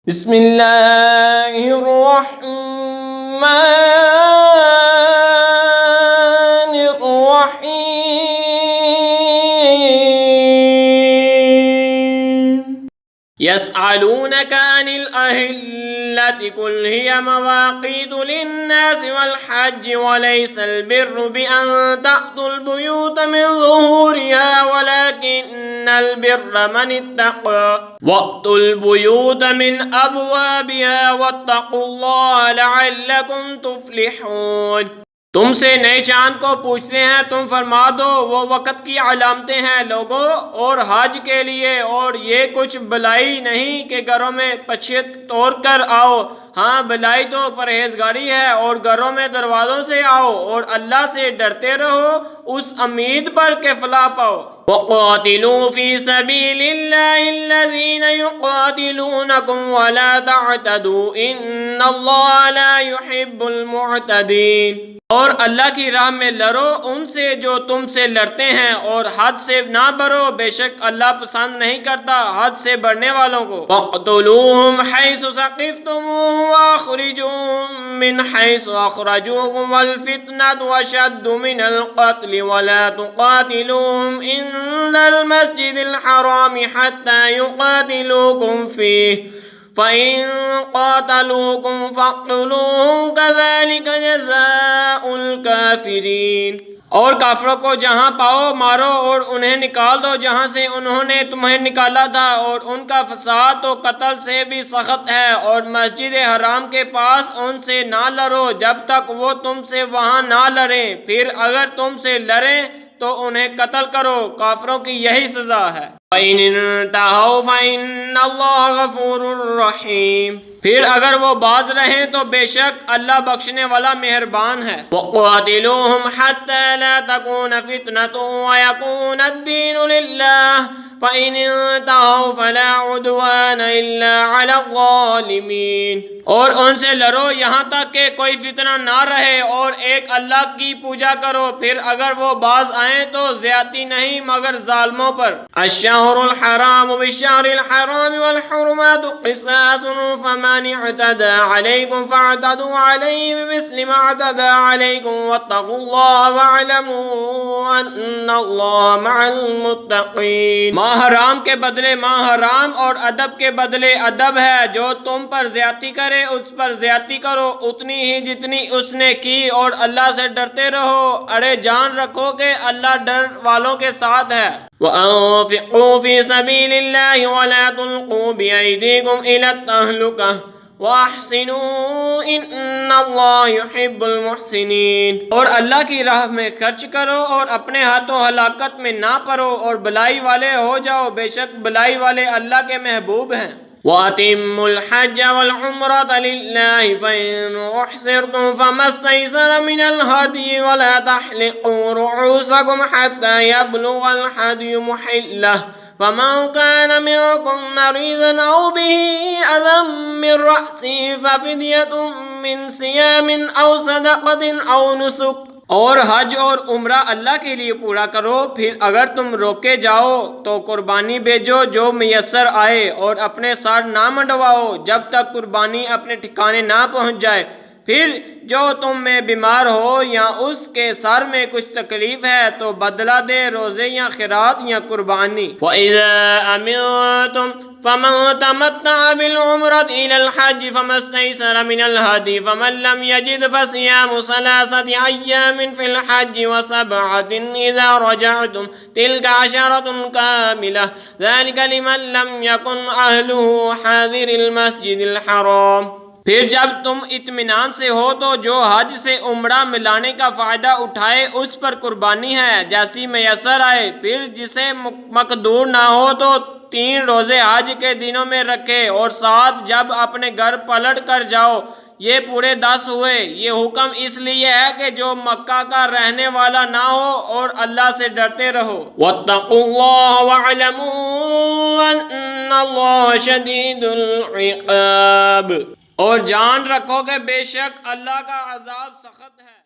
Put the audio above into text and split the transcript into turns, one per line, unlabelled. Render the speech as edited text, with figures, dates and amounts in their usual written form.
بسم اللہ الرحمن الرحیم يسألونك عن الأهلة قل هي مواقيت للناس والحج وليس البر بأن تأتوا البيوت من ظهورها ولكن البر من اتقى وأتوا البيوت من أبوابها واتقوا الله لعلكم تفلحون۔ تم سے نئے چاند کو پوچھتے ہیں، تم فرما دو وہ وقت کی علامتیں ہیں لوگوں اور حج کے لیے، اور یہ کچھ بلائی نہیں کہ گھروں میں پچھت توڑ کر آؤ، ہاں بلائی تو پرہیزگاری ہے، اور گھروں میں دروازوں سے آؤ اور اللہ سے ڈرتے رہو اس امید پر کہ فلاح پاؤ۔ وَقَاتِلُوا فِي سَبِيلِ اللَّهِ الَّذِينَ يُقَاتِلُونَكُمْ وَلَا تَعْتَدُوا إِنَّ اللَّهَ لَا يُحِبُّ الْمُعْتَدِينَ۔ اور اللہ کی راہ میں لڑو ان سے جو تم سے لڑتے ہیں، اور حد سے نہ بڑھو، بے شک اللہ پسند نہیں کرتا حد سے بڑھنے والوں کو۔ وَاقْتُلُوهُمْ حَيْثُ ثَقِفْتُمُوهُمْ وَأَخْرِجُوهُمْ مِنْ حَيْثُ أَخْرَجُوكُمْ وَالْفِتْنَةُ أَشَدُّ مِنَ الْقَتْلِ وَلَا تُقَاتِلُوهُمْ عِندَ الْمَسْجِدِ الْحَرَامِ حَتَّى يُقَاتِلُوكُمْ فِيهِ فَإِن قَاتَلُوكُمْ فَاقْتُلُوهُمْ كَذَلِكَ جَزَاءُ الْكَافِرِينَ۔ اور کافروں کو جہاں پاؤ مارو اور انہیں نکال دو جہاں سے انہوں نے تمہیں نکالا تھا، اور ان کا فساد تو قتل سے بھی سخت ہے، اور مسجد حرام کے پاس ان سے نہ لڑو جب تک وہ تم سے وہاں نہ لڑے، پھر اگر تم سے لڑیں تو انہیں قتل کرو، کافروں کی یہی سزا ہے۔ فَإِنِ انْتَهَوْا فَإِنَّ اللَّهَ غَفُورٌ رَحِيمٌ۔ پھر اگر وہ باز رہیں تو بے شک اللہ بخشنے والا مہربان ہے۔ وَقَاتِلُوهُمْ حَتَّى لَا تَكُونَ فِتْنَةٌ وَيَكُونَ الدِّينُ لِلَّهِ فَإِنِ انْتَهَوْا فَلَا عُدْوَانَ إِلَّا عَلَى الظَّالِمِينَ۔ اور ان سے لڑو یہاں تک کہ کوئی فتنہ نہ رہے، اور ایک اللہ کی پوجا کرو، پھر اگر وہ باز آئیں تو زیادتی نہیں مگر ظالموں پر۔ الشہر الحرام بالشہر الحرام والحرمات قصاص فمن اعتدى عليكم فاعتدوا عليه بمثل ما اعتدى عليكم واتقوا الله واعلموا ان الله مع المتقين۔ ماہ حرام کے بدلے ماہ حرام، اور ادب کے بدلے ادب ہے، جو تم پر زیادتی کرے اس پر زیادتی کرو اتنی ہی جتنی اس نے کی، اور اللہ سے ڈرتے رہو، اڑے جان رکھو کہ اللہ ڈر والوں کے ساتھ ہے۔ وَأَنفِقُوا فِي سَبِيلِ اللَّهِ وَلَا تُلْقُوا بِأَيْدِيكُمْ إِلَى التَّهْلُكَةِ وَأَحْسِنُوا إِنَّ اللَّهَ يُحِبُّ الْمُحْسِنِينَ۔ اور اللہ کی راہ میں خرچ کرو اور اپنے ہاتھوں ہلاکت میں نہ پڑو، اور بلائی والے ہو جاؤ، بے شک بلائی والے اللہ کے محبوب ہیں۔ وَأَتِمُّوا الْحَجَّ وَالْعُمْرَةَ لِلَّهِ فَإِنْ أُحْصِرْتُمْ فَمَا اسْتَيْسَرَ مِنَ الْهَدْيِ وَلَا تَحْلِقُوا رُؤُوسَكُمْ حَتَّى يَبْلُغَ الْهَدْيُ مُحِلَّهُ فَمَنْ كَانَ مِنكُم مَّرِيضًا أَوْ بِهِ أَذًى مِّن رَّأْسِهِ فَفِدْيَةٌ مِّن صِيَامٍ أَوْ صَدَقَةٍ أَوْ نُسُكٍ۔ اور حج اور عمرہ اللہ کے لیے پورا کرو، پھر اگر تم روکے جاؤ تو قربانی بھیجو جو میسر آئے، اور اپنے سر نہ منڈواؤ جب تک قربانی اپنے ٹھکانے نہ پہنچ جائے، پھر جو تم میں بیمار ہو یا اس کے سر میں کچھ تکلیف ہے تو بدلہ دے روزے یا خیرات یا قربانی۔ وَإِذَا أَمِنْتُمْ فَمَنْ تَمَتَّعَ بِالْعُمْرَةِ إِلَى الْحَجِّ فَمَا اسْتَيْسَرَ مِنَ الْهَدْيِ فَمَنْ لَمْ يَجِدْ فَصِيَامُ ثَلَاثَةِ أَيَّامٍ فِي الْحَجِّ وَسَبْعَةٍ إِذَا رَجَعْتُمْ تِلْكَ عَشَرَةٌ كَامِلَةٌ ذَلِكَ لِمَنْ لَمْ يَكُنْ أَهْلُهُ حَاضِرِي الْمَسْجِدِ الْحَرَامِ۔ پھر جب تم اطمینان سے ہو تو جو حج سے عمرہ ملانے کا فائدہ اٹھائے اس پر قربانی ہے جیسی میسر آئے، پھر جسے مقدور نہ ہو تو 3 روزے حج کے دنوں میں رکھے، اور 7 جب اپنے گھر پلٹ کر جاؤ، یہ پورے 10 ہوئے۔ یہ حکم اس لیے ہے کہ جو مکہ کا رہنے والا نہ ہو اور اللہ سے ڈرتے رہو۔ وَاتَّقُوا اللَّهَ وَاعْلَمُوا أَنَّ اللَّهَ شَدِيدُ الْعِقَابِ۔ اور جان رکھو کہ بے شک اللہ کا عذاب سخت ہے۔